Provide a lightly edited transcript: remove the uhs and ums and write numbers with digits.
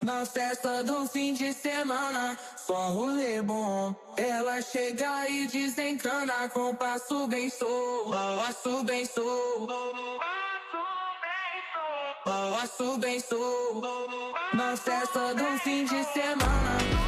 Na festa do fim de semana, só rolê bom. Ela chega e desencana com passo bem solto, passo bem solto, passo bem solto. Na festa do fim de semana.